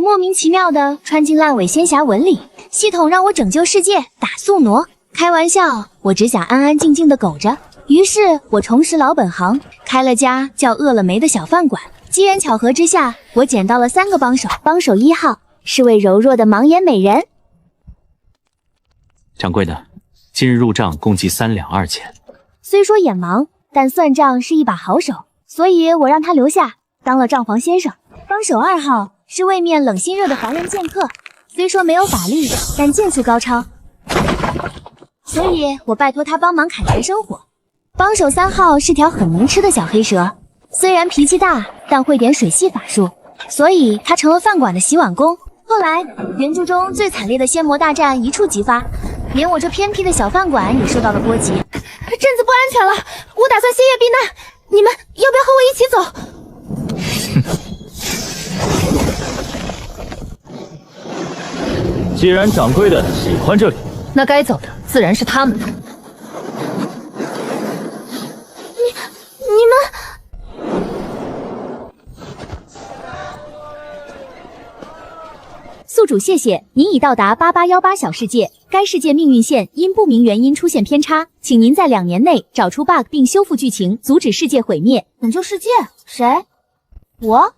莫名其妙的穿进烂尾仙侠文里，系统让我拯救世界，打宿傩。开玩笑，我只想安安静静的苟着。于是我重拾老本行，开了家叫饿了没的小饭馆。机缘巧合之下，我捡到了3个帮手。帮手1号是位柔弱的盲眼美人。掌柜的，今日入账共计3两2钱。虽说眼盲，但算账是一把好手，所以我让他留下当了账房先生。帮手2号是位面冷心热的凡人剑客，虽说没有法力，但剑术高超，所以我拜托他帮忙砍柴生火。帮手3号是条很能吃的小黑蛇，虽然脾气大，但会点水系法术，所以他成了饭馆的洗碗工。后来原著中最惨烈的仙魔大战一触即发，连我这偏僻的小饭馆也受到了波及。镇子不安全了，我打算歇业避难，你们要不要和我一起走？既然掌柜的喜欢这里，那该走的自然是他们的。你们宿主谢谢，您已到达8818小世界。该世界命运线因不明原因出现偏差，请您在2年内找出 bug 并修复剧情，阻止世界毁灭。拯救世界？谁？我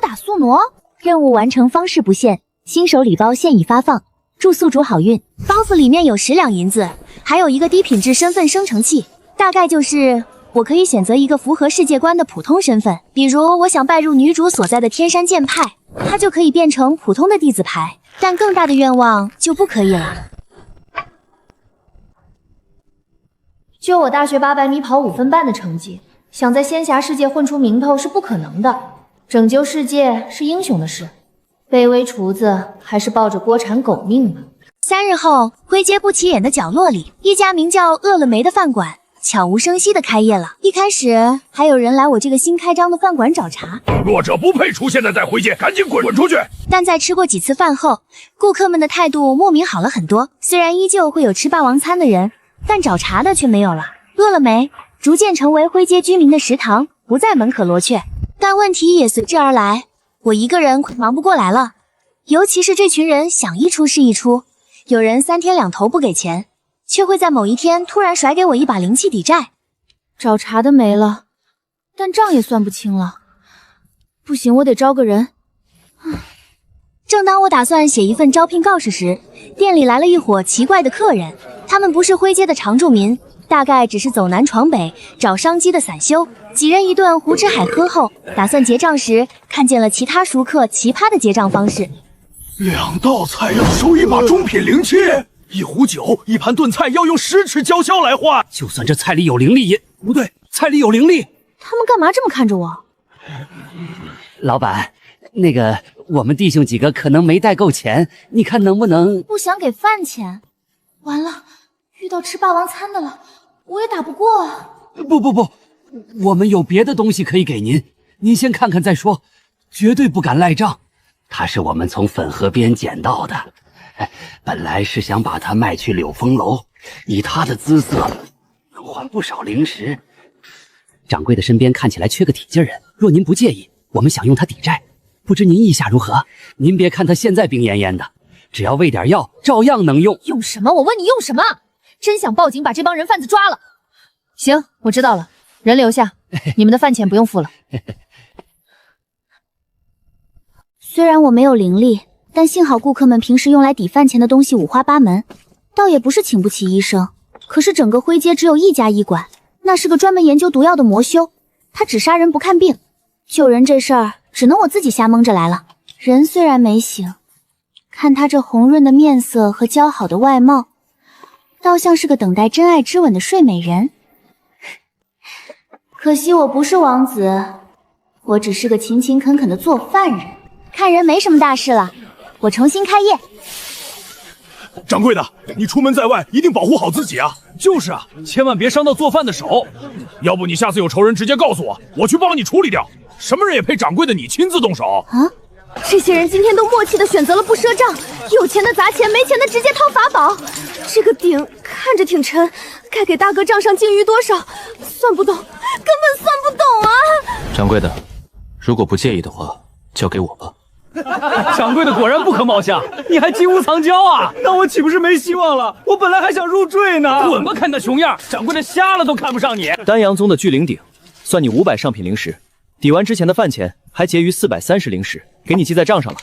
打宿傩。任务完成方式不限，新手礼包现已发放，祝宿主好运。包子里面有10两银子，还有一个低品质身份生成器，大概就是我可以选择一个符合世界观的普通身份，比如我想拜入女主所在的天山剑派，它就可以变成普通的弟子牌，但更大的愿望就不可以了。就我大学800米跑5分半的成绩，想在仙侠世界混出名头是不可能的。拯救世界是英雄的事，卑微厨子还是抱着锅铲狗命吧。3日后，灰阶不起眼的角落里，一家名叫饿了没的饭馆悄无声息地开业了。一开始还有人来我这个新开张的饭馆找茬，弱者不配出现在灰阶，赶紧滚出去！但在吃过几次饭后，顾客们的态度莫名好了很多。虽然依旧会有吃霸王餐的人，但找茬的却没有了。饿了没逐渐成为灰阶居民的食堂，不再门可罗雀。但问题也随之而来，我一个人快忙不过来了。尤其是这群人想一出是一出，有人3天2头不给钱，却会在某一天突然甩给我一把灵气抵债。找茬的没了，但账也算不清了。不行，我得招个人。正当我打算写一份招聘告示时，店里来了一伙奇怪的客人。他们不是灰阶的常住民，大概只是走南闯北找商机的散修。几人一顿胡吃海喝后，打算结账时，看见了其他熟客奇葩的结账方式。2道菜要收1把中品灵气，1壶酒，1盘炖菜要用10尺胶销来换。就算这菜里有灵力也不对，菜里有灵力。他们干嘛这么看着我？老板，那个我们弟兄几个可能没带够钱，你看能不能……不想给饭钱？完了，遇到吃霸王餐的了，我也打不过啊。不，我们有别的东西可以给您，您先看看再说，绝对不敢赖账。它是我们从粉河边捡到的，本来是想把它卖去柳风楼，以它的姿色能换不少灵石。掌柜的身边看起来缺个体劲人，若您不介意，我们想用它抵债，不知您意下如何？您别看他现在病恹恹的，只要喂点药，照样能用。用什么？我问你用什么？真想报警把这帮人贩子抓了。行，我知道了，人留下，你们的饭钱不用付了。虽然我没有灵力，但幸好顾客们平时用来抵饭钱的东西五花八门，倒也不是请不起医生。可是整个灰阶只有一家医馆，那是个专门研究毒药的魔修，他只杀人不看病。救人这事儿只能我自己瞎蒙着来了。人虽然没醒，看他这红润的面色和姣好的外貌，倒像是个等待真爱之吻的睡美人。可惜我不是王子，我只是个勤勤恳恳的做饭人。看人没什么大事了，我重新开业。掌柜的，你出门在外一定保护好自己啊！就是啊，千万别伤到做饭的手。要不你下次有仇人直接告诉我，我去帮你处理掉。什么人也配掌柜的你亲自动手啊？这些人今天都默契的选择了不赊账，有钱的砸钱，没钱的直接掏法宝。这个鼎看着挺沉，该给大哥账上净余多少？算不动，根本算不懂啊！掌柜的，如果不介意的话，交给我吧。掌柜的果然不可貌相，你还金屋藏娇啊？那我岂不是没希望了？我本来还想入赘呢。滚吧，看那熊样，掌柜的瞎了都看不上你。丹阳宗的聚灵鼎，算你500上品灵石，抵完之前的饭钱，还结余430灵石，给你记在账上了。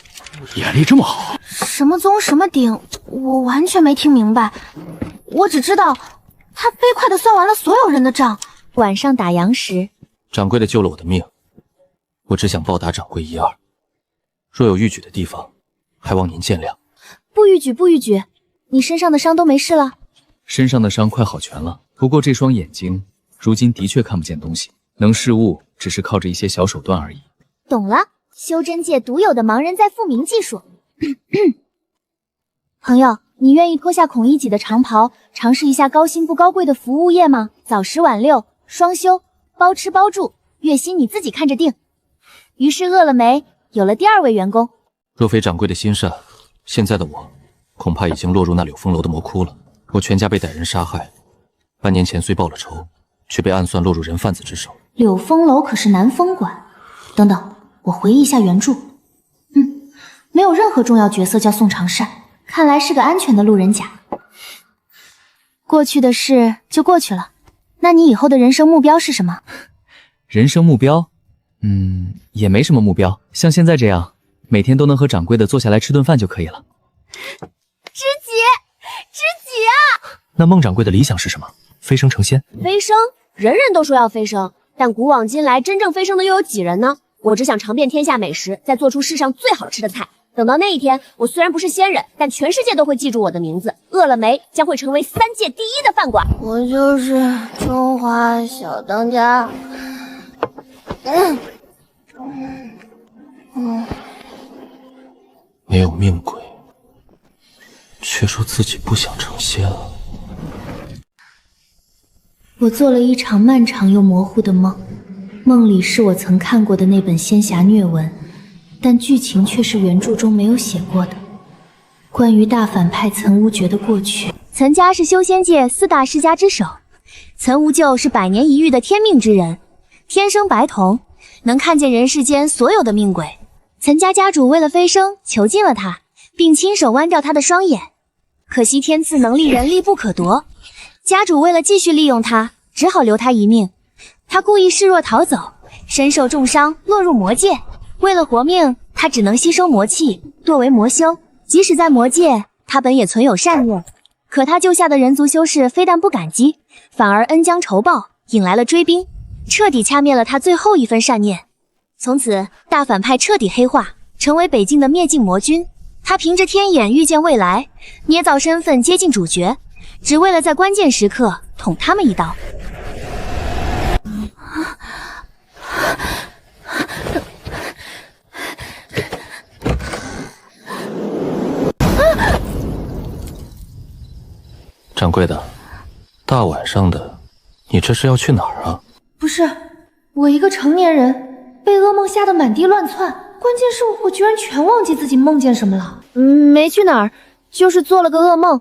眼力这么好，什么宗什么鼎，我完全没听明白。我只知道他飞快地算完了所有人的账。晚上打烊时，掌柜的救了我的命，我只想报答掌柜一二。若有逾矩的地方，还望您见谅。不逾矩，不逾矩。你身上的伤都没事了？身上的伤快好全了，不过这双眼睛如今的确看不见东西，能视物只是靠着一些小手段而已。懂了，修真界独有的盲人在复明技术。朋友，你愿意脱下孔乙己的长袍，尝试一下高薪不高贵的服务业吗？早10晚6，双休，包吃包住，月薪你自己看着定。于是饿了没有了第2位员工。若非掌柜的心善，现在的我恐怕已经落入那柳风楼的魔窟了。我全家被歹人杀害，半年前虽报了仇，却被暗算落入人贩子之手。柳风楼可是南风馆。等等，我回忆一下原著。没有任何重要角色叫宋长善，看来是个安全的路人甲。过去的事就过去了，那你以后的人生目标是什么？人生目标？也没什么目标，像现在这样，每天都能和掌柜的坐下来吃顿饭就可以了。知己啊！那孟掌柜的理想是什么？飞升成仙？飞升，人人都说要飞升，但古往今来，真正飞升的又有几人呢？我只想尝遍天下美食，再做出世上最好吃的菜。等到那一天，我虽然不是仙人，但全世界都会记住我的名字。饿了没将会成为3界第1的饭馆。我就是中华小当家。没有命鬼，却说自己不想成仙了。我做了一场漫长又模糊的梦，梦里是我曾看过的那本仙侠虐文，但剧情却是原著中没有写过的，关于大反派岑无觉的过去。岑家是修仙界4大世家之首，岑无咎是100年一遇的天命之人，天生白瞳，能看见人世间所有的命鬼。岑家家主为了飞升，囚禁了他，并亲手剜掉他的双眼。可惜天赐能力人力不可夺，家主为了继续利用他，只好留他一命。他故意示弱逃走，身受重伤，落入魔界。为了活命，他只能吸收魔气，堕为魔修。即使在魔界，他本也存有善念，可他救下的人族修士非但不感激，反而恩将仇报，引来了追兵，彻底掐灭了他最后一分善念。从此，大反派彻底黑化，成为北境的灭尽魔君。他凭着天眼预见未来，捏造身份接近主角，只为了在关键时刻捅他们一刀。掌柜的，大晚上的，你这是要去哪儿啊？不是，我一个成年人被噩梦吓得满地乱窜，关键是我居然全忘记自己梦见什么了。没去哪儿，就是做了个噩梦。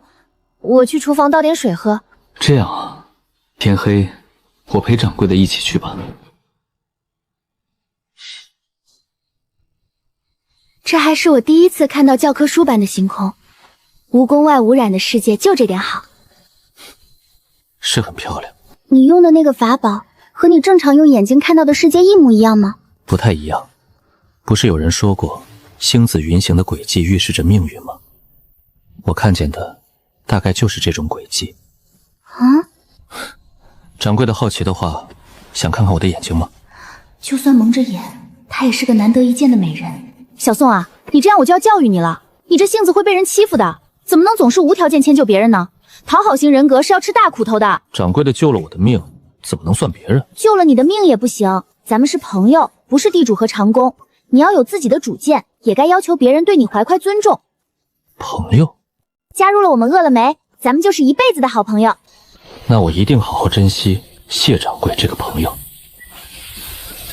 我去厨房倒点水喝。这样啊，天黑，我陪掌柜的一起去吧。这还是我第一次看到教科书般的星空，无宫外无染的世界就这点好。是很漂亮。你用的那个法宝和你正常用眼睛看到的世界一模一样吗？不太一样。不是有人说过，星子云行的轨迹预示着命运吗？我看见的大概就是这种轨迹。啊？掌柜的好奇的话，想看看我的眼睛吗？就算蒙着眼，她也是个难得一见的美人。小宋啊，你这样我就要教育你了，你这性子会被人欺负的，怎么能总是无条件迁就别人呢？讨好型人格是要吃大苦头的。掌柜的救了我的命，怎么能算别人？救了你的命也不行，咱们是朋友，不是地主和长工，你要有自己的主见，也该要求别人对你怀揣尊重。朋友？加入了我们饿了没，咱们就是一辈子的好朋友。那我一定好好珍惜谢掌柜这个朋友。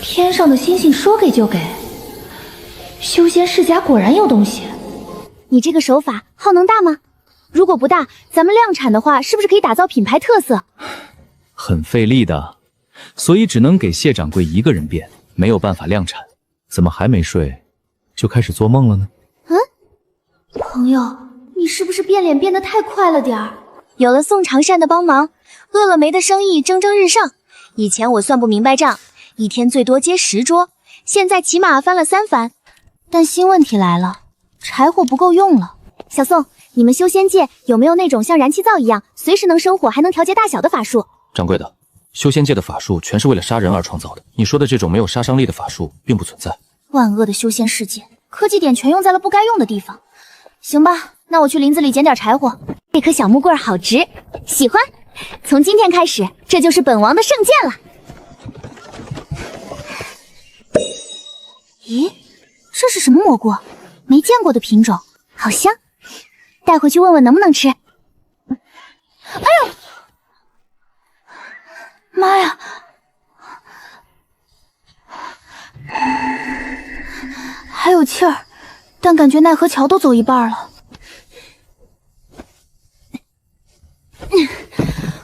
天上的星星说给就给，修仙世家果然有东西。你这个手法耗能大吗？如果不大，咱们量产的话，是不是可以打造品牌特色？很费力的，所以只能给谢掌柜一个人变，没有办法量产。怎么还没睡？就开始做梦了呢？朋友，你是不是变脸变得太快了点儿？有了宋长善的帮忙，乐乐梅的生意蒸蒸日上。以前我算不明白账，一天最多接10桌，现在起码翻了3番。但新问题来了，柴火不够用了。小宋，你们修仙界有没有那种像燃气灶一样，随时能生火还能调节大小的法术？掌柜的，修仙界的法术全是为了杀人而创造的，你说的这种没有杀伤力的法术并不存在。万恶的修仙世界，科技点全用在了不该用的地方。行吧，那我去林子里捡点柴火。这棵小木棍好直，喜欢。从今天开始，这就是本王的圣剑了。咦，这是什么蘑菇？没见过的品种，好香。带回去问问能不能吃。哎呦，妈呀！还有气儿，但感觉奈何桥都走一半了。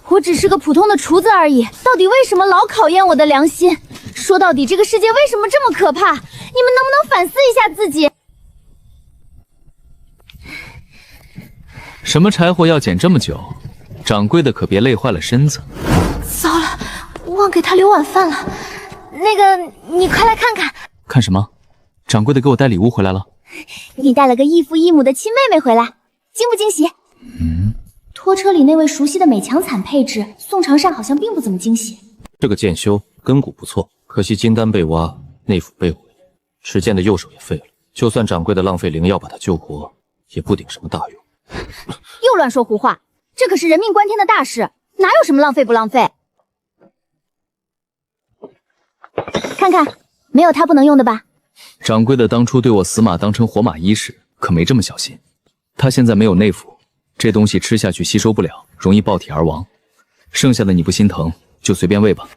我只是个普通的厨子而已，到底为什么老考验我的良心？说到底，这个世界为什么这么可怕？你们能不能反思一下自己？什么柴火要捡这么久？掌柜的可别累坏了身子。糟了，忘给他留晚饭了。那个，你快来看看。看什么？掌柜的给我带礼物回来了。你带了个异父异母的亲妹妹回来，惊不惊喜？拖车里那位熟悉的美强惨配置，宋长善好像并不怎么惊喜。这个剑修根骨不错，可惜金丹被挖，内府被毁，持剑的右手也废了。就算掌柜的浪费灵药把他救活，也不顶什么大用。又乱说胡话，这可是人命关天的大事，哪有什么浪费不浪费？看看，没有他不能用的吧？掌柜的当初对我死马当成活马医时，可没这么小心。他现在没有内服，这东西吃下去吸收不了，容易爆体而亡。剩下的你不心疼，就随便喂吧。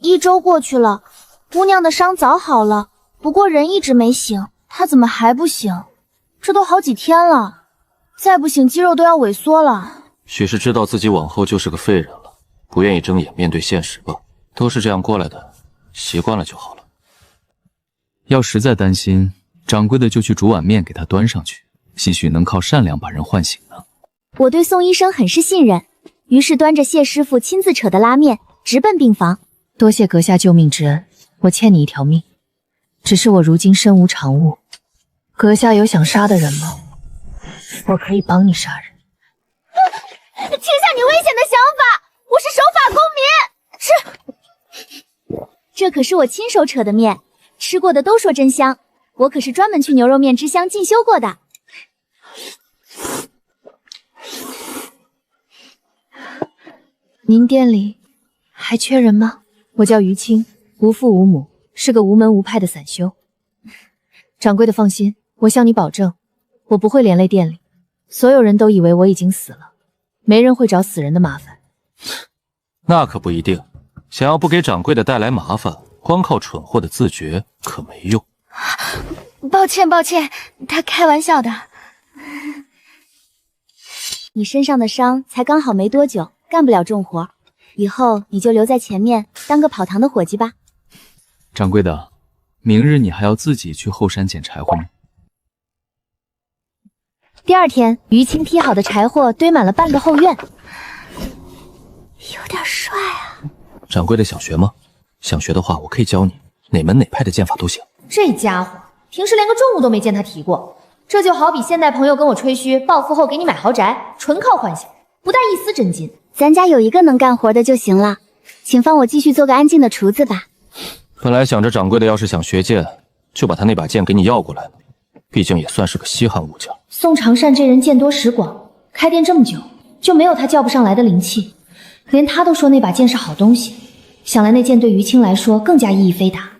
1周过去了，姑娘的伤早好了，不过人一直没醒，她怎么还不醒？这都好几天了，再不醒肌肉都要萎缩了。许是知道自己往后就是个废人了，不愿意睁眼面对现实吧。都是这样过来的，习惯了就好了。要实在担心，掌柜的就去煮碗面给他端上去，兴许能靠善良把人唤醒呢。我对宋医生很是信任，于是端着谢师傅亲自扯的拉面，直奔病房。多谢阁下救命之恩，我欠你一条命。只是我如今身无长物，阁下有想杀的人吗？我可以帮你杀人。停下你危险的想法，我是守法公民。这可是我亲手扯的面，吃过的都说真香，我可是专门去牛肉面之乡进修过的。您店里还缺人吗？我叫于青，无父无母，是个无门无派的散修。掌柜的放心，我向你保证，我不会连累店里。所有人都以为我已经死了，没人会找死人的麻烦。那可不一定，想要不给掌柜的带来麻烦，光靠蠢货的自觉可没用。抱歉，他开玩笑的。你身上的伤才刚好没多久，干不了重活，以后你就留在前面当个跑堂的伙计吧。掌柜的，明日你还要自己去后山捡柴火吗？第二天，于青劈好的柴火堆满了半个后院，有点帅啊。掌柜的想学吗？想学的话，我可以教你，哪门哪派的剑法都行。这家伙平时连个重物都没见他提过，这就好比现代朋友跟我吹嘘暴富后给你买豪宅，纯靠幻想，不带一丝真金。咱家有一个能干活的就行了，请放我继续做个安静的厨子吧。本来想着掌柜的要是想学剑，就把他那把剑给你要过来了，毕竟也算是个稀罕物件。宋长善这人见多识广，开店这么久，就没有他叫不上来的灵气，连他都说那把剑是好东西，想来那剑对于青来说更加意义非达。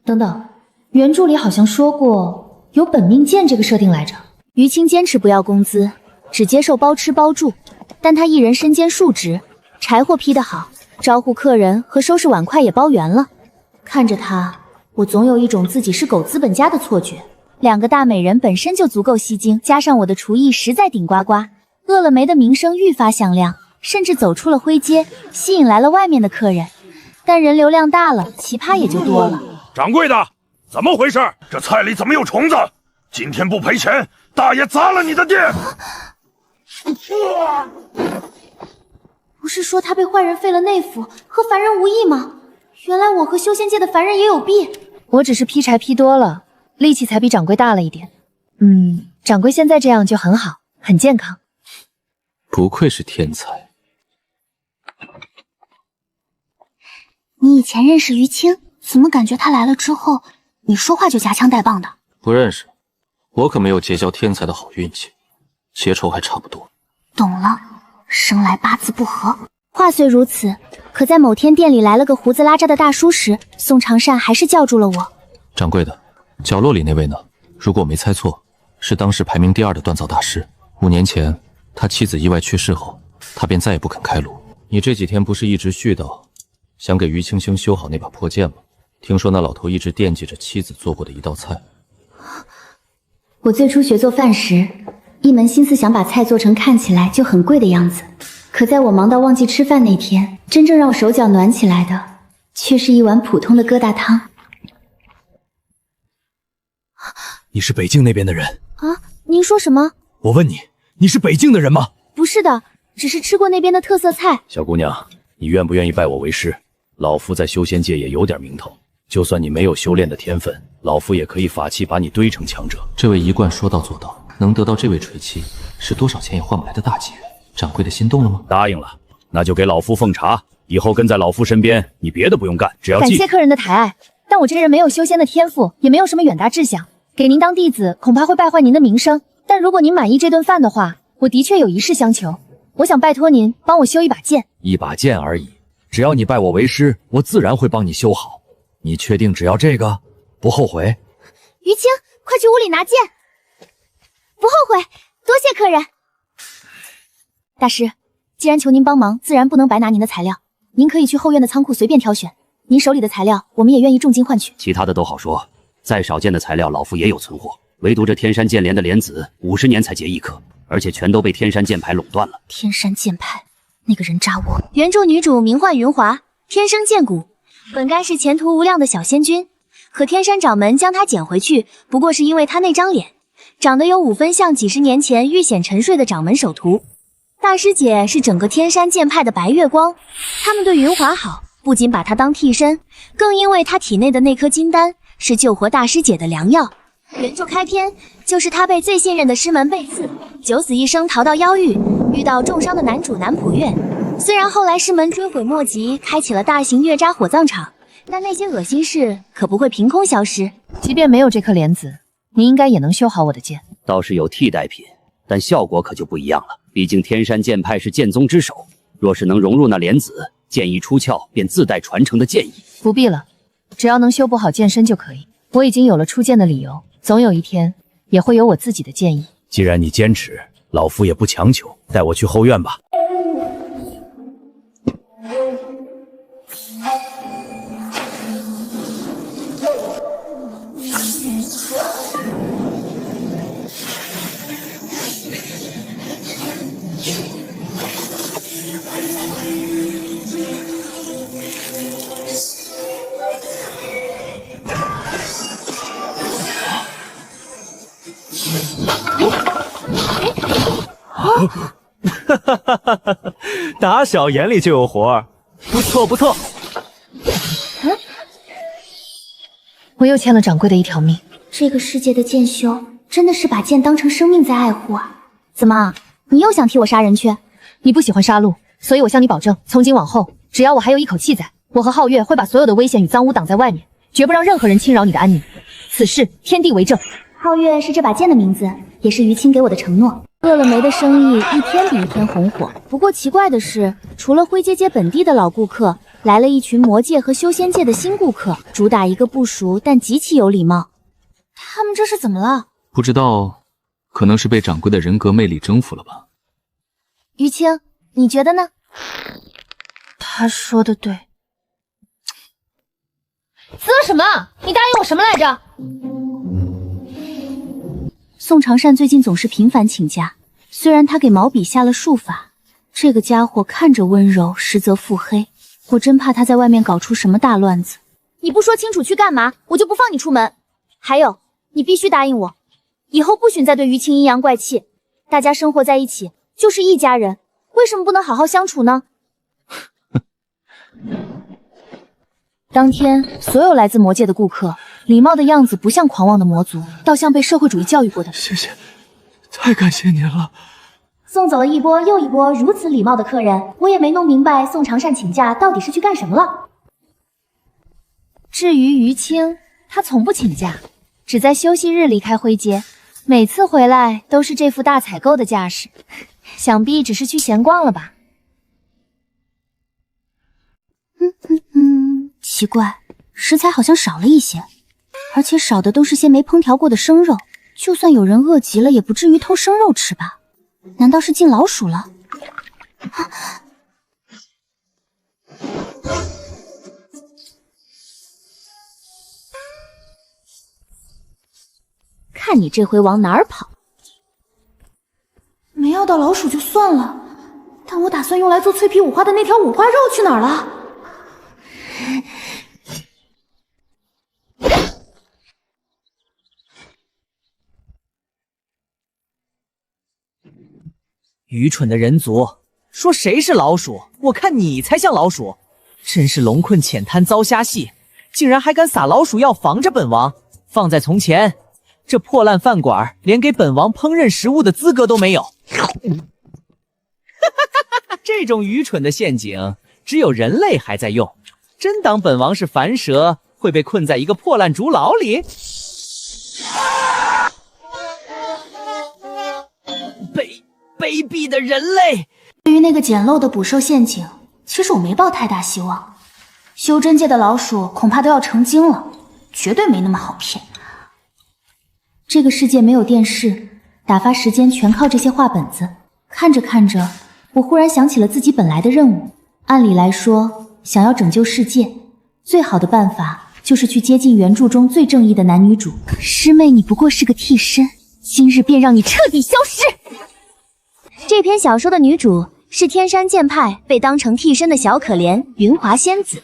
等等，原著里好像说过有本命剑这个设定来着。于青坚持不要工资，只接受包吃包住，但他一人身兼数职，柴火劈得好，招呼客人和收拾碗筷也包圆了。看着他，我总有一种自己是狗资本家的错觉。2个大美人本身就足够吸睛，加上我的厨艺实在顶呱呱，乐了梅的名声愈发响亮，甚至走出了灰阶，吸引来了外面的客人。但人流量大了，奇葩也就多了。掌柜的，怎么回事？这菜里怎么有虫子？今天不赔钱，大爷砸了你的店！不是说他被坏人废了内府，和凡人无异吗？原来我和修仙界的凡人也有弊。我只是劈柴劈多了，力气才比掌柜大了一点。掌柜现在这样就很好，很健康。不愧是天才。你以前认识于青，怎么感觉他来了之后，你说话就夹枪带棒的？不认识，我可没有结交天才的好运气，结仇还差不多。懂了，生来八字不合。话虽如此，可在某天店里来了个胡子拉碴的大叔时，宋长善还是叫住了我。掌柜的，角落里那位呢？如果我没猜错，是当时排名第2的锻造大师。5年前他妻子意外去世后，他便再也不肯开炉。你这几天不是一直絮叨想给于青青修好那把破剑吗？听说那老头一直惦记着妻子做过的一道菜。我最初学做饭时，一门心思想把菜做成看起来就很贵的样子。可在我忙到忘记吃饭那天，真正让我手脚暖起来的，却是一碗普通的疙瘩汤。你是北境那边的人啊？您说什么？我问你，你是北境的人吗？不是的，只是吃过那边的特色菜。小姑娘，你愿不愿意拜我为师？老夫在修仙界也有点名头，就算你没有修炼的天分，老夫也可以法器把你堆成强者。这位一贯说到做到，能得到这位垂妻，是多少钱也换不来的大机缘。掌柜的心动了吗？答应了，那就给老夫奉茶，以后跟在老夫身边，你别的不用干，只要感谢客人的抬爱，但我这人没有修仙的天赋，也没有什么远大志向，给您当弟子恐怕会败坏您的名声。但如果您满意这顿饭的话，我的确有一事相求，我想拜托您帮我修一把剑。一把剑而已，只要你拜我为师，我自然会帮你修好。你确定只要这个，不后悔？于青，快去屋里拿剑。不后悔，多谢客人。大师，既然求您帮忙，自然不能白拿您的材料。您可以去后院的仓库随便挑选，您手里的材料，我们也愿意重金换取。其他的都好说，再少见的材料，老夫也有存货。唯独这天山剑莲的莲子，50年才结一颗，而且全都被天山剑派垄断了。天山剑派那个人渣窝。原著女主名唤云华，天生剑骨，本该是前途无量的小仙君，可天山掌门将她捡回去，不过是因为她那张脸长得有5分像几10年前遇险沉睡的掌门首徒。大师姐是整个天山剑派的白月光，他们对云华好，不仅把她当替身，更因为她体内的那颗金丹是救活大师姐的良药。原著开篇就是她被最信任的师门背刺，九死一生逃到妖域，遇到重伤的男主南浦月。虽然后来师门追悔莫及，开启了大型月渣火葬场，但那些恶心事可不会凭空消失。即便没有这颗莲子，您应该也能修好我的剑。倒是有替代品，但效果可就不一样了。毕竟天山剑派是剑宗之首，若是能融入那莲子，剑一出鞘便自带传承的剑意。不必了，只要能修补好剑身就可以。我已经有了出剑的理由，总有一天也会有我自己的剑意。既然你坚持，老夫也不强求，带我去后院吧。打小眼里就有活儿，不错不错。我又欠了掌柜的一条命。这个世界的剑修真的是把剑当成生命在爱护啊！怎么，你又想替我杀人去？你不喜欢杀戮，所以我向你保证，从今往后，只要我还有一口气在，我和皓月会把所有的危险与脏污挡在外面，绝不让任何人侵扰你的安宁。此事天地为证。皓月是这把剑的名字，也是于青给我的承诺。乐了梅的生意一天比一天红火，不过奇怪的是，除了灰阶街本地的老顾客，来了一群魔界和修仙界的新顾客，主打一个不熟但极其有礼貌。他们这是怎么了？不知道，可能是被掌柜的人格魅力征服了吧。于青，你觉得呢？他说的对。撕了什么？你答应我什么来着？宋长善最近总是频繁请假，虽然他给毛笔下了术法，这个家伙看着温柔，实则腹黑。我真怕他在外面搞出什么大乱子。你不说清楚去干嘛，我就不放你出门。还有，你必须答应我，以后不许再对于青阴阳怪气。大家生活在一起就是一家人，为什么不能好好相处呢？当天，所有来自魔界的顾客，礼貌的样子不像狂妄的魔族，倒像被社会主义教育过的。谢谢，太感谢您了。送走了一波又一波如此礼貌的客人，我也没弄明白宋长善请假到底是去干什么了。至于于青，他从不请假，只在休息日离开灰阶，每次回来都是这副大采购的架势，想必只是去闲逛了吧。奇怪，食材好像少了一些，而且少的都是些没烹调过的生肉。就算有人饿极了，也不至于偷生肉吃吧？难道是进老鼠了？看你这回往哪儿跑！没要到老鼠就算了，但我打算用来做脆皮五花的那条五花肉去哪儿了？愚蠢的人族，说谁是老鼠？我看你才像老鼠！真是龙困浅滩遭虾戏，竟然还敢撒老鼠药防着本王！放在从前，这破烂饭馆连给本王烹饪食物的资格都没有。这种愚蠢的陷阱，只有人类还在用。真当本王是凡蛇，会被困在一个破烂竹牢里？卑鄙的人类！对于那个简陋的捕兽陷阱，其实我没抱太大希望。修真界的老鼠恐怕都要成精了，绝对没那么好骗。这个世界没有电视，打发时间全靠这些画本子。看着看着，我忽然想起了自己本来的任务。按理来说，想要拯救世界，最好的办法就是去接近原著中最正义的男女主。师妹，你不过是个替身，今日便让你彻底消失。这篇小说的女主是天山剑派被当成替身的小可怜云华仙子，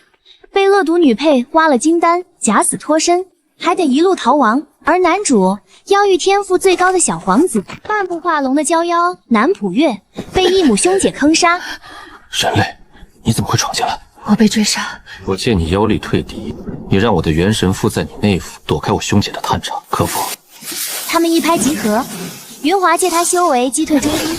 被恶毒女配挖了金丹，假死脱身，还得一路逃亡。而男主妖域天赋最高的小皇子，半步化龙的娇妖南浦月，被义母凶姐坑杀。人类，你怎么会闯进来？我被追杀。我见你妖力退敌，也让我的元神附在你内府，躲开我凶姐的探查，可否？他们一拍即合，云华借他修为击退追兵。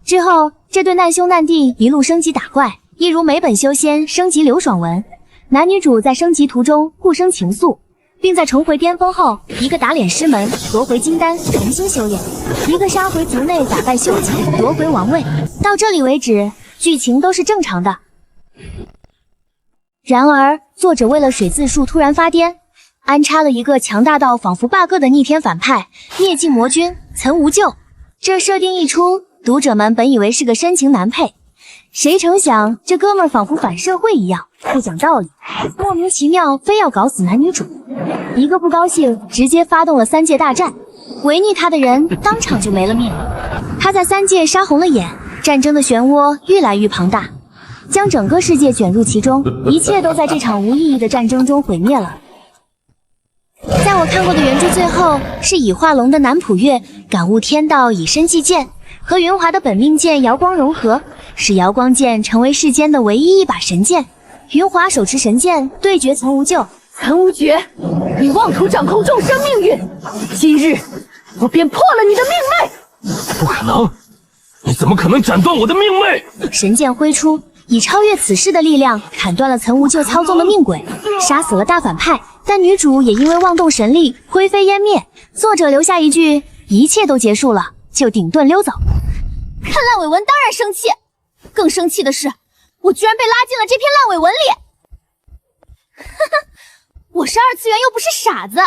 之后，这对难兄难弟一路升级打怪，一如美本修仙升级刘爽文。男女主在升级途中互生情愫，并在重回巅峰后，一个打脸师门夺回金丹重新修炼，一个杀回族内打败凶姐夺回王位。到这里为止，剧情都是正常的。然而，作者为了水字数突然发癫，安插了一个强大到仿佛罢个的逆天反派灭尽魔君岑无咎。这设定一出，读者们本以为是个深情男配，谁成想这哥们儿仿佛反社会一样，不讲道理，莫名其妙非要搞死男女主。一个不高兴，直接发动了3界大战，违逆他的人当场就没了命。他在3界杀红了眼，战争的漩涡越来越庞大，将整个世界卷入其中，一切都在这场无意义的战争中毁灭了。在我看过的原著最后，是以化龙的南浦月感悟天道，以身祭剑，和云华的本命剑瑶光融合，使瑶光剑成为世间的唯一一把神剑。云华手持神剑对决岑无咎。岑无绝，你妄图掌控众生命运，今日我便破了你的命脉！不可能！你怎么可能斩断我的命脉？神剑挥出，以超越此世的力量砍断了岑无咎操纵的命轨，杀死了大反派。但女主也因为妄动神力灰飞烟灭。作者留下一句：一切都结束了，就顶盾溜走。看烂尾文当然生气，更生气的是，我居然被拉进了这篇烂尾文里。哈哈，我是2次元又不是傻子，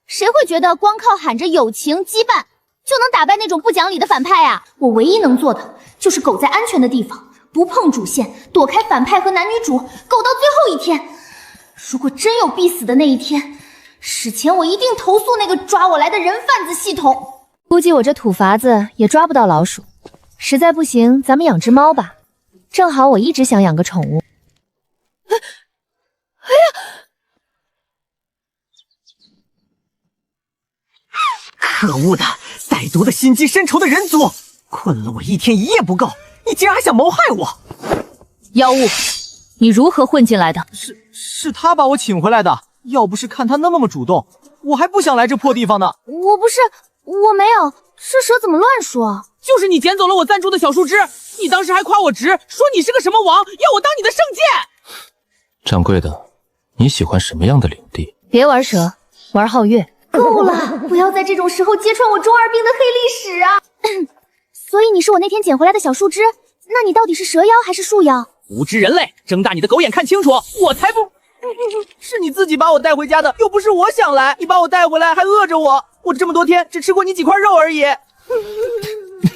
谁会觉得光靠喊着友情羁绊就能打败那种不讲理的反派啊？我唯一能做的就是苟在安全的地方，不碰主线，躲开反派和男女主，苟到最后一天。如果真有必死的那一天，死前我一定投诉那个抓我来的人贩子系统。估计我这土法子也抓不到老鼠，实在不行，咱们养只猫吧。正好我一直想养个宠物。可恶的歹毒的心机深仇的人族，困了我一天一夜不够，你竟然还想谋害我！妖物，你如何混进来的？是他把我请回来的，要不是看他那么主动，我还不想来这破地方呢。我没有，这蛇怎么乱说？就是你捡走了我赞助的小树枝，你当时还夸我直，说你是个什么王，要我当你的圣剑。掌柜的，你喜欢什么样的领地？别玩蛇，玩皓月。够了，不要在这种时候揭穿我中二病的黑历史啊！所以你是我那天捡回来的小树枝，那你到底是蛇妖还是树妖？无知人类，睁大你的狗眼看清楚，我才不……是你自己把我带回家的，又不是我想来，你把我带回来还饿着我，我这么多天只吃过你几块肉而已。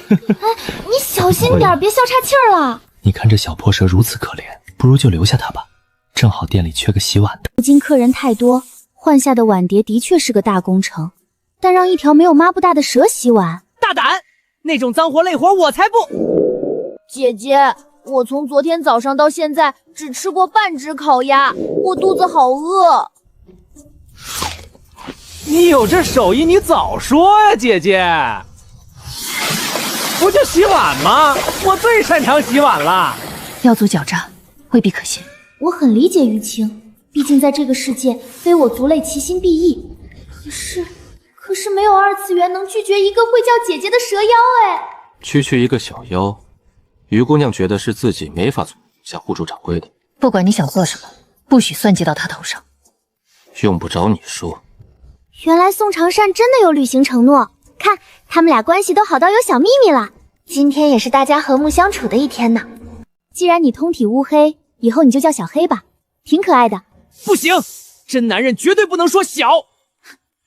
你小心点，别笑岔气儿了。你看这小破蛇如此可怜，不如就留下它吧，正好店里缺个洗碗的。如今客人太多，换下的碗碟的确是个大工程，但让一条没有抹布大的蛇洗碗，大胆！那种脏活累活我才不……姐姐，我从昨天早上到现在只吃过半只烤鸭，我肚子好饿。你有这手艺，你早说呀，姐姐！不就洗碗吗？我最擅长洗碗了。妖族狡诈，未必可信。我很理解于青，毕竟在这个世界，非我族类，其心必异。可是没有二次元能拒绝一个会叫姐姐的蛇妖哎。区区一个小妖，于姑娘觉得是自己没法从下护住掌柜的。不管你想做什么，不许算计到他头上。用不着你说。原来宋长善真的有履行承诺，看他们俩关系都好到有小秘密了。今天也是大家和睦相处的一天呢。既然你通体乌黑，以后你就叫小黑吧，挺可爱的。不行，真男人绝对不能说小。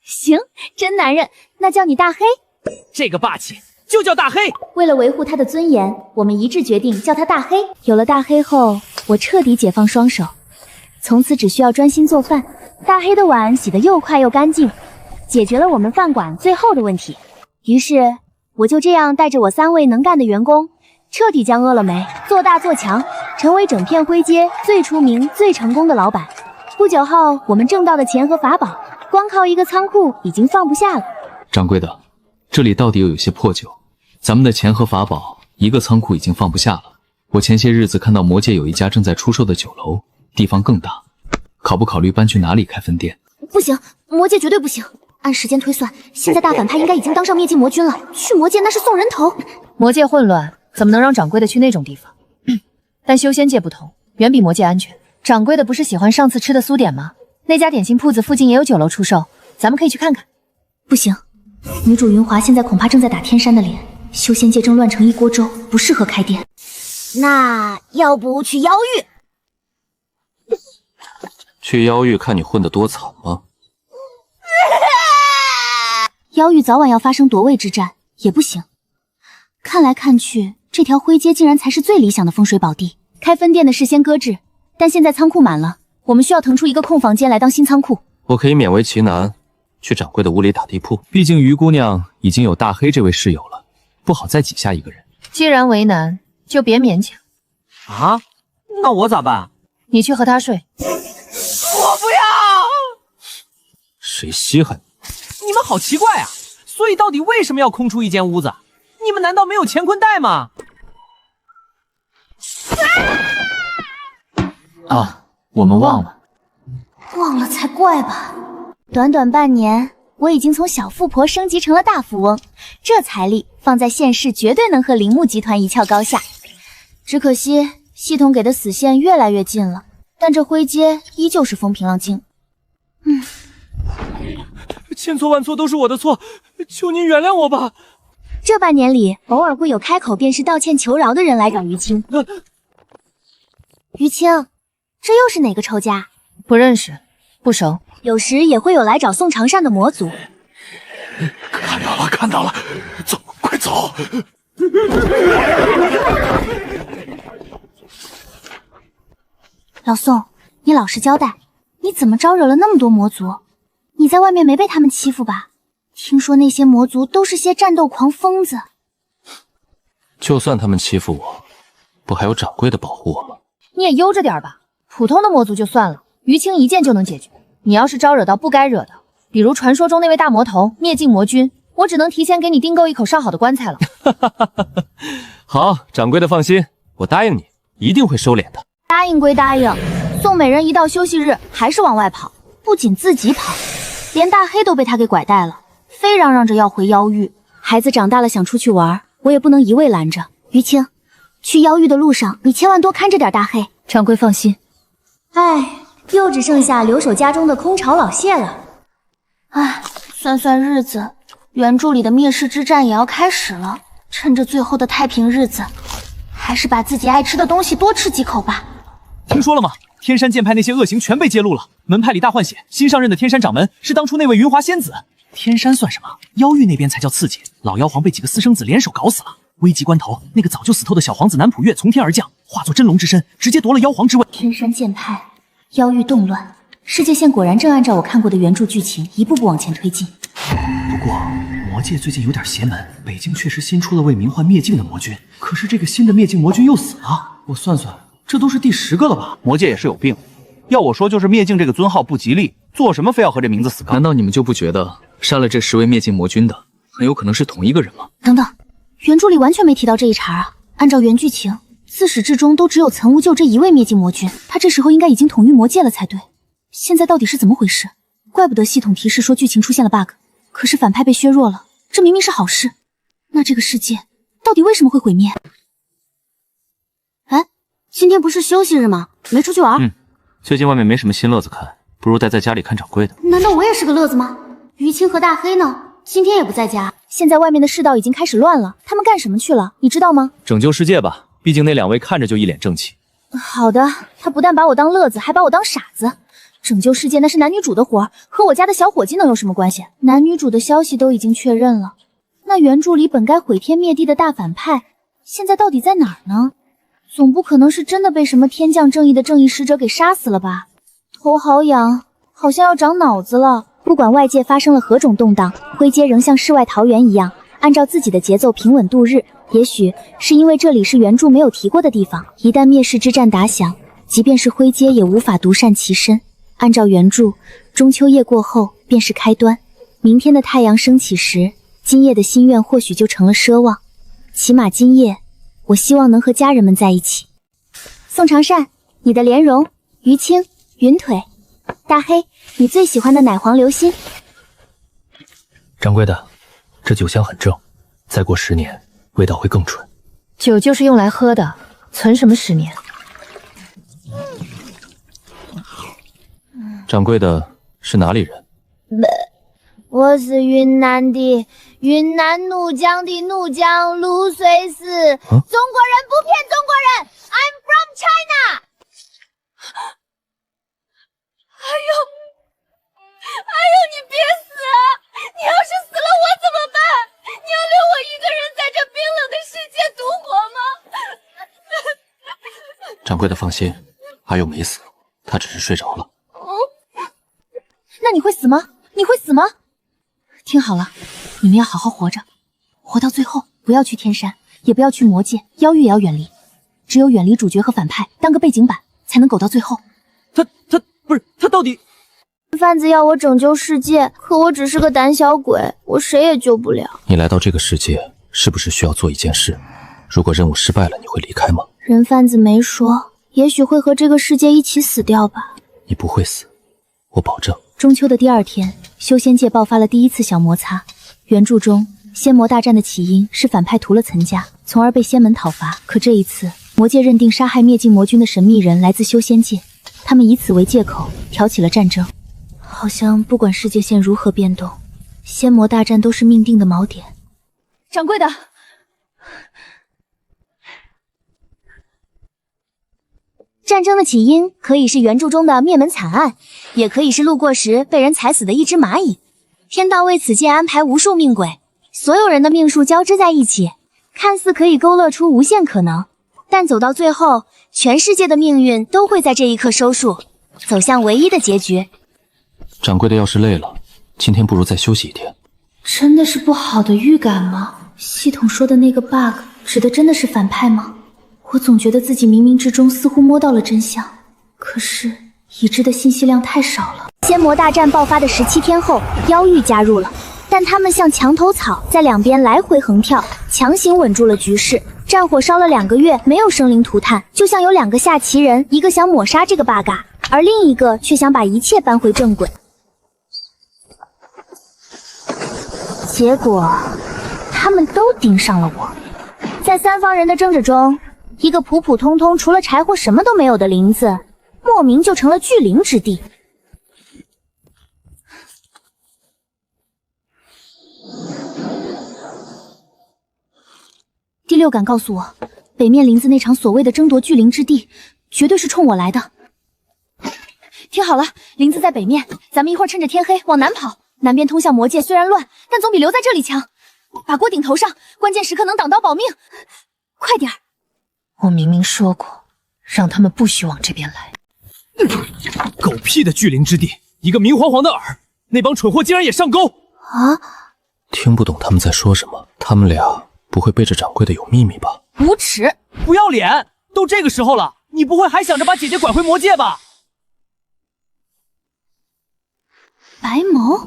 行，真男人，那叫你大黑。这个霸气就叫大黑。为了维护他的尊严，我们一致决定叫他大黑。有了大黑后，我彻底解放双手，从此只需要专心做饭。大黑的碗洗得又快又干净，解决了我们饭馆最后的问题。于是我就这样带着我3位能干的员工，彻底将饿了么做大做强，成为整片灰街最出名最成功的老板。不久后，我们挣到的钱和法宝，光靠一个仓库已经放不下了。掌柜的，这里到底又有些破旧，咱们的钱和法宝，一个仓库已经放不下了。我前些日子看到魔界有一家正在出售的酒楼，地方更大，考不考虑搬去哪里开分店？不行，魔界绝对不行。按时间推算，现在大反派应该已经当上灭尽魔君了，去魔界那是送人头。魔界混乱，怎么能让掌柜的去那种地方？但修仙界不同，远比魔界安全。掌柜的不是喜欢上次吃的酥点吗？那家点心铺子附近也有酒楼出售，咱们可以去看看。不行，女主云华现在恐怕正在打天山的脸，修仙界正乱成一锅粥，不适合开店。那要不去妖域？去妖域看你混得多惨吗？妖域早晚要发生夺位之战，也不行。看来看去，这条灰街竟然才是最理想的风水宝地。开分店的事先搁置，但现在仓库满了，我们需要腾出一个空房间来当新仓库。我可以勉为其难，去掌柜的屋里打地铺。毕竟于姑娘已经有大黑这位室友了，不好再挤下一个人。既然为难，就别勉强。啊？那我咋办？你去和他睡。我不要！谁稀罕你？你们好奇怪啊！所以到底为什么要空出一间屋子？你们难道没有乾坤袋吗？啊，我们忘了。忘了才怪吧！短短半年，我已经从小富婆升级成了大富翁，这财力放在现世绝对能和铃木集团一较高下。只可惜系统给的死线越来越近了，但这灰阶依旧是风平浪静。千错万错都是我的错，求您原谅我吧。这半年里，偶尔会有开口便是道歉求饶的人来找于青。于青，这又是哪个仇家？不认识，不熟。有时也会有来找宋长善的魔族。看到了，看到了，走，快走！老宋，你老实交代，你怎么招惹了那么多魔族？你在外面没被他们欺负吧？听说那些魔族都是些战斗狂疯子。就算他们欺负我，不还有掌柜的保护我吗？你也悠着点吧，普通的魔族就算了，于青一剑就能解决。你要是招惹到不该惹的，比如传说中那位大魔头灭尽魔君，我只能提前给你订购一口上好的棺材了。好，掌柜的放心，我答应你，一定会收敛的。答应归答应，宋美人一到休息日还是往外跑，不仅自己跑，连大黑都被他给拐带了，非嚷嚷着要回妖域。孩子长大了想出去玩，我也不能一味拦着。于青，去妖域的路上，你千万多看着点大黑。掌柜放心。哎，又只剩下留守家中的空巢老谢了。哎，算算日子，原著里的灭世之战也要开始了。趁着最后的太平日子，还是把自己爱吃的东西多吃几口吧。听说了吗？天山剑派那些恶行全被揭露了，门派里大换血，新上任的天山掌门是当初那位云华仙子。天山算什么？妖域那边才叫刺激，老妖皇被几个私生子联手搞死了。危急关头，那个早就死透的小皇子南浦月从天而降，化作真龙之身，直接夺了妖皇之位。天山剑派，妖域动乱，世界线果然正按照我看过的原著剧情一步步往前推进。不过魔界最近有点邪门，北京确实新出了位名唤灭境的魔君，可是这个新的灭境魔君又死了。我算算，这都是第10个了吧？魔界也是有病，要我说就是灭境这个尊号不吉利，做什么非要和这名字死杠？难道你们就不觉得杀了这10位灭境魔君的很有可能是同一个人吗？等等，原著里完全没提到这一茬啊！按照原剧情，自始至终都只有岑无咎这一位灭境魔君，他这时候应该已经统御魔界了才对。现在到底是怎么回事？怪不得系统提示说剧情出现了 bug， 可是反派被削弱了，这明明是好事。那这个世界到底为什么会毁灭？哎，今天不是休息日吗？没出去玩？最近外面没什么新乐子看，不如待在家里看掌柜的。难道我也是个乐子吗？于青和大黑呢？今天也不在家。现在外面的世道已经开始乱了，他们干什么去了？你知道吗？拯救世界吧，毕竟那2位看着就一脸正气。好的，他不但把我当乐子，还把我当傻子。拯救世界那是男女主的活儿，和我家的小伙计能有什么关系？男女主的消息都已经确认了，那原著里本该毁天灭地的大反派，现在到底在哪儿呢？总不可能是真的被什么天降正义的正义使者给杀死了吧？头好痒，好像要长脑子了。不管外界发生了何种动荡，灰阶仍像世外桃源一样，按照自己的节奏平稳度日。也许是因为这里是原著没有提过的地方，一旦灭世之战打响，即便是灰阶也无法独善其身。按照原著，中秋夜过后便是开端，明天的太阳升起时，今夜的心愿或许就成了奢望。起码今夜，我希望能和家人们在一起。宋长善，你的莲蓉；于青，云腿；大黑，你最喜欢的奶黄流心。掌柜的，这酒香很正，再过10年，味道会更纯。酒就是用来喝的，存什么10年？掌柜的是哪里人？我是云南的，云南怒江的怒江泸水寺。中国人不骗中国人 ，I'm from China。哎呦，你别死啊！你要是死了我怎么办？你要留我一个人在这冰冷的世界独活吗？掌柜的放心，阿佑没死，他只是睡着了。那你会死吗？你会死吗？听好了，你们要好好活着，活到最后，不要去天山，也不要去魔界，妖域也要远离。只有远离主角和反派，当个背景板，才能苟到最后。他到底？贩子要我拯救世界，可我只是个胆小鬼，我谁也救不了。你来到这个世界，是不是需要做一件事？如果任务失败了，你会离开吗？人贩子没说，也许会和这个世界一起死掉吧。你不会死，我保证。中秋的第2天，修仙界爆发了第一次小摩擦。原著中，仙魔大战的起因是反派屠了岑家，从而被仙门讨伐。可这一次，魔界认定杀害灭境魔君的神秘人来自修仙界，他们以此为借口挑起了战争。好像不管世界线如何变动，仙魔大战都是命定的锚点。掌柜的，战争的起因可以是原著中的灭门惨案，也可以是路过时被人踩死的一只蚂蚁。天道为此界安排无数命轨，所有人的命数交织在一起，看似可以勾勒出无限可能，但走到最后，全世界的命运都会在这一刻收束，走向唯一的结局。掌柜的要是累了，今天不如再休息一天。真的是不好的预感吗？系统说的那个 bug 指的真的是反派吗？我总觉得自己冥冥之中似乎摸到了真相，可是已知的信息量太少了。仙魔大战爆发的17天后，妖域加入了，但他们像墙头草，在两边来回横跳，强行稳住了局势。战火烧了2个月，没有生灵涂炭，就像有2个下棋人，一个想抹杀这个 bug， 而另一个却想把一切搬回正轨。结果他们都盯上了我。在3方人的争执中，一个普普通通除了柴火什么都没有的林子，莫名就成了巨灵之地。第六感告诉我，北面林子那场所谓的争夺巨灵之地，绝对是冲我来的。听好了，林子在北面，咱们一会儿趁着天黑往南跑。南边通向魔界虽然乱，但总比留在这里强。把锅顶头上，关键时刻能挡刀保命。快点儿！我明明说过，让他们不许往这边来。狗屁的巨灵之地，一个明晃晃的饵，那帮蠢货竟然也上钩啊！听不懂他们在说什么，他们俩不会背着掌柜的有秘密吧？无耻，不要脸！都这个时候了，你不会还想着把姐姐拐回魔界吧？白眸，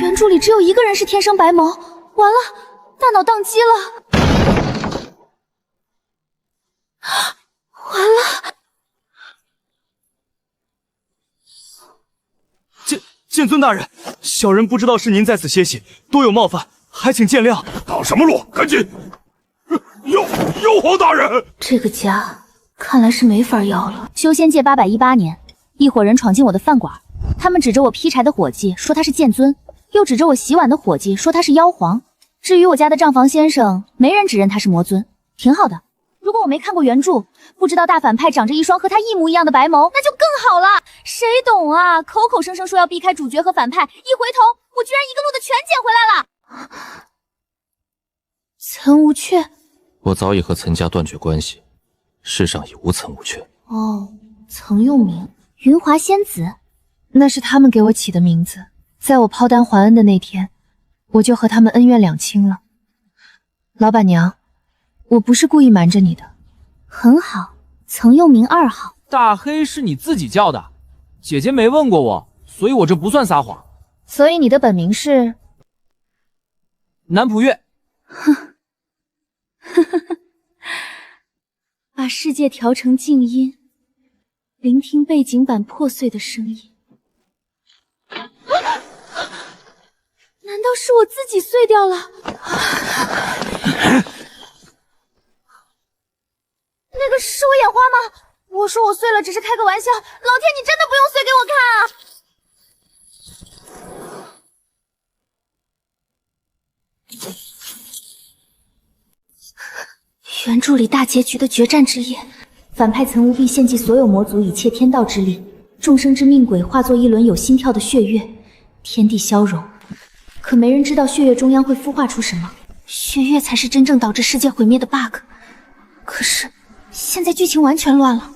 原著里只有一个人是天生白眸，完了，大脑宕机了，完了！剑尊大人，小人不知道是您在此歇息，多有冒犯，还请见谅。挡什么路？赶紧！妖皇大人，这个家看来是没法要了。修仙界818年，一伙人闯进我的饭馆。他们指着我劈柴的伙计说他是剑尊，又指着我洗碗的伙计说他是妖皇。至于我家的账房先生，没人指认他是魔尊，挺好的。如果我没看过原著，不知道大反派长着一双和他一模一样的白眸，那就更好了。谁懂啊？口口声声说要避开主角和反派，一回头我居然一个路的全捡回来了。岑无缺，我早已和岑家断绝关系，世上已无岑无缺。哦，曾用名云华仙子。那是他们给我起的名字，在我抛丹还恩的那天，我就和他们恩怨两清了。老板娘，我不是故意瞒着你的。很好，曾用名2号。大黑是你自己叫的，姐姐没问过我，所以我这不算撒谎。所以你的本名是？南浦月。哼，把世界调成静音，聆听背景板破碎的声音。难道是我自己碎掉了？那个是我眼花吗？我说我碎了只是开个玩笑，老天你真的不用碎给我看啊！原著里大结局的决战之夜，反派岑无碧献祭所有魔族以窃天道之力，众生之命轨化作一轮有心跳的血月，天地消融。可没人知道血月中央会孵化出什么，血月才是真正导致世界毁灭的 bug。可是现在剧情完全乱了，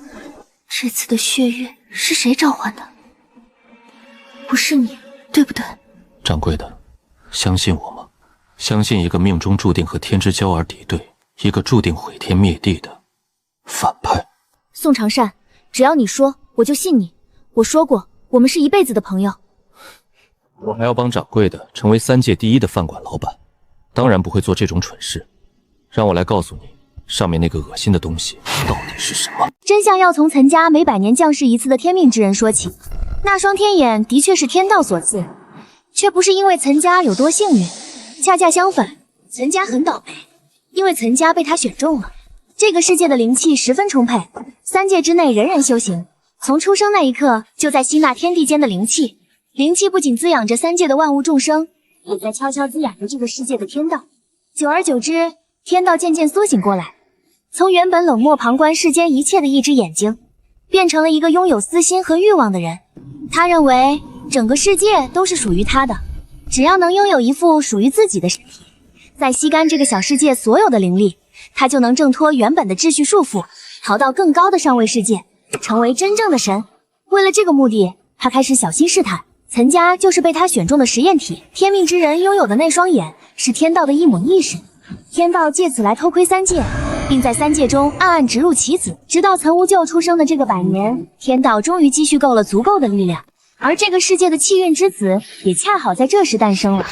这次的血月是谁召唤的？不是你，对不对？掌柜的，相信我吗？相信一个命中注定和天之骄而敌对，一个注定毁天灭地的反派。宋长善，只要你说，我就信你。我说过，我们是一辈子的朋友。我还要帮掌柜的成为3界第1的饭馆老板，当然不会做这种蠢事。让我来告诉你，上面那个恶心的东西到底是什么？真相要从岑家每100年降世一次的天命之人说起。那双天眼的确是天道所赐，却不是因为岑家有多幸运，恰恰相反，岑家很倒霉，因为岑家被他选中了。这个世界的灵气十分充沛，3界之内人人修行，从出生那一刻就在吸纳天地间的灵气。灵气不仅滋养着3界的万物众生，也在悄悄滋养着这个世界的天道。久而久之，天道渐渐苏醒过来，从原本冷漠旁观世间一切的一只眼睛，变成了一个拥有私心和欲望的人。他认为整个世界都是属于他的，只要能拥有一副属于自己的身体，再吸干这个小世界所有的灵力，他就能挣脱原本的秩序束缚，逃到更高的上位世界，成为真正的神。为了这个目的，他开始小心试探岑家就是被他选中的实验体。天命之人拥有的那双眼是天道的一抹意识，天道借此来偷窥三界，并在三界中暗暗植入棋子。直到岑无咎出生的这个100年，天道终于积蓄够了足够的力量，而这个世界的气运之子也恰好在这时诞生了。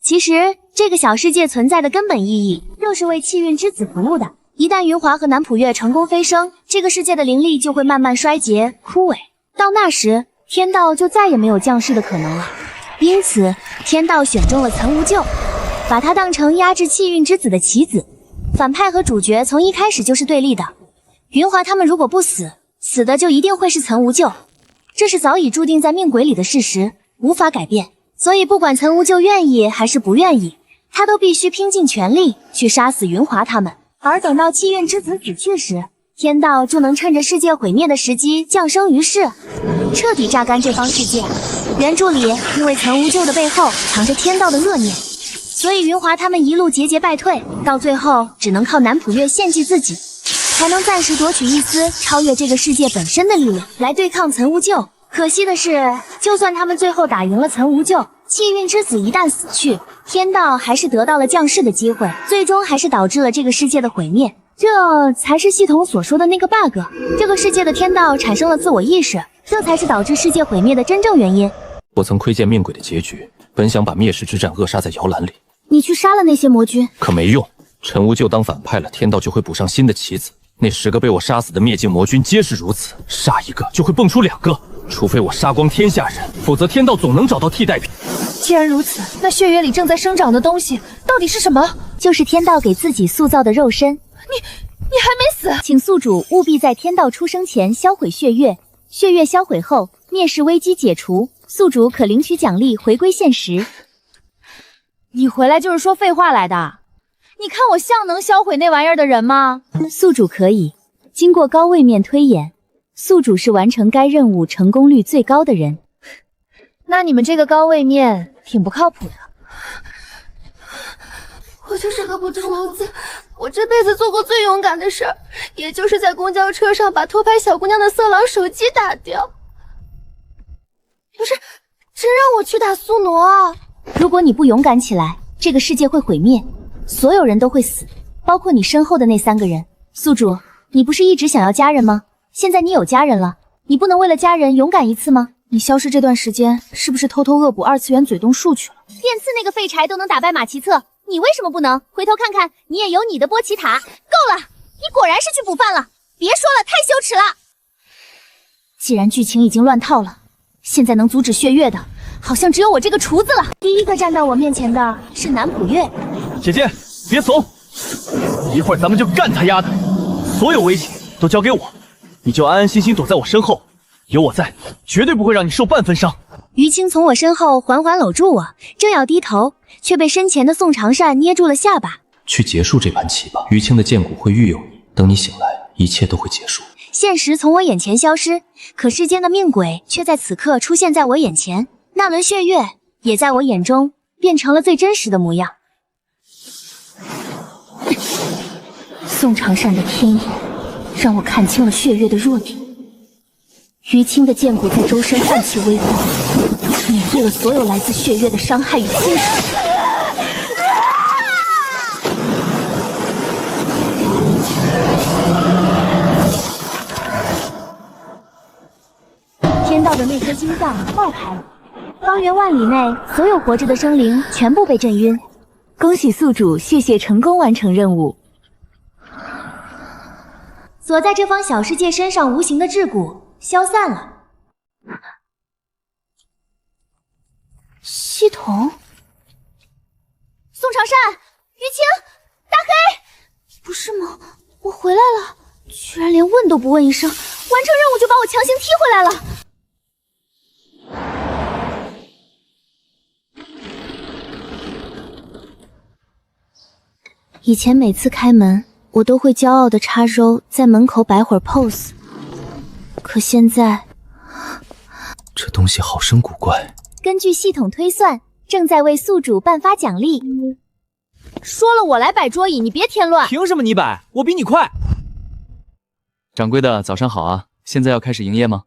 其实，这个小世界存在的根本意义，就是为气运之子服务的。一旦云华和南浦月成功飞升，这个世界的灵力就会慢慢衰竭枯萎，到那时，天道就再也没有降世的可能了。因此，天道选中了岑无咎，把他当成压制气运之子的棋子。反派和主角从一开始就是对立的，云华他们如果不死，死的就一定会是岑无咎，这是早已注定在命轨里的事实，无法改变。所以不管岑无咎愿意还是不愿意，他都必须拼尽全力去杀死云华他们。而等到气运之子死去时，天道就能趁着世界毁灭的时机降生于世，彻底榨干这方世界。原著里因为岑无咎的背后藏着天道的恶念，所以云华他们一路节节败退，到最后只能靠南浦月献祭自己，才能暂时夺取一丝超越这个世界本身的力量来对抗岑无咎。可惜的是，就算他们最后打赢了岑无咎，气运之子一旦死去，天道还是得到了降世的机会，最终还是导致了这个世界的毁灭。这才是系统所说的那个 bug， 这个世界的天道产生了自我意识，这才是导致世界毁灭的真正原因。我曾窥见命轨的结局，本想把灭世之战扼杀在摇篮里，你去杀了那些魔君，可没用。陈无咎当反派了，天道就会补上新的棋子。那10个被我杀死的灭境魔君皆是如此，杀一个就会蹦出2个，除非我杀光天下人，否则天道总能找到替代品。既然如此，那血液里正在生长的东西到底是什么？就是天道给自己塑造的肉身。你还没死，请宿主务必在天道出生前销毁血月，血月销毁后，灭世危机解除，宿主可领取奖励回归现实。你回来就是说废话来的？你看我像能销毁那玩意儿的人吗？宿主可以。经过高位面推演，宿主是完成该任务成功率最高的人。那你们这个高位面挺不靠谱的。我就是个不中老子，我这辈子做过最勇敢的事儿，也就是在公交车上把偷拍小姑娘的色狼手机打掉。不是，真让我去打苏挪啊！如果你不勇敢起来，这个世界会毁灭，所有人都会死，包括你身后的那3个人。宿主，你不是一直想要家人吗？现在你有家人了，你不能为了家人勇敢一次吗？你消失这段时间，是不是偷偷恶补2次元嘴动术去了？电刺那个废柴都能打败马奇策，你为什么不能？回头看看，你也有你的波奇塔。够了，你果然是去补饭了。别说了，太羞耻了。既然剧情已经乱套了，现在能阻止血月的，好像只有我这个厨子了。第一个站到我面前的是南浦月。姐姐，别怂，一会儿咱们就干他丫的！所有威胁都交给我，你就安安心心躲在我身后，有我在，绝对不会让你受半分伤。于青从我身后缓缓搂住我，正要低头，却被身前的宋长善捏住了下巴。去结束这盘棋吧，于青的剑骨会育有你，等你醒来，一切都会结束。现实从我眼前消失，可世间的命轨却在此刻出现在我眼前，那轮血月也在我眼中变成了最真实的模样。宋长善的天眼让我看清了血月的弱点。于青的剑骨在周身暗起微光，免疫了所有来自血月的伤害与侵蚀。天道的那颗心脏爆开了，方圆万里内所有活着的生灵全部被震晕。恭喜宿主血血成功完成任务。锁在这方小世界身上无形的桎梏消散了。系统，宋长善、于青、大黑，不是吗？我回来了，居然连问都不问一声，完成任务就把我强行踢回来了。以前每次开门，我都会骄傲的插肉在门口摆会儿 pose， 可现在，这东西好生古怪。根据系统推算，正在为宿主颁发奖励。说了我来摆桌椅，你别添乱。凭什么你摆？我比你快。掌柜的，早上好啊！现在要开始营业吗？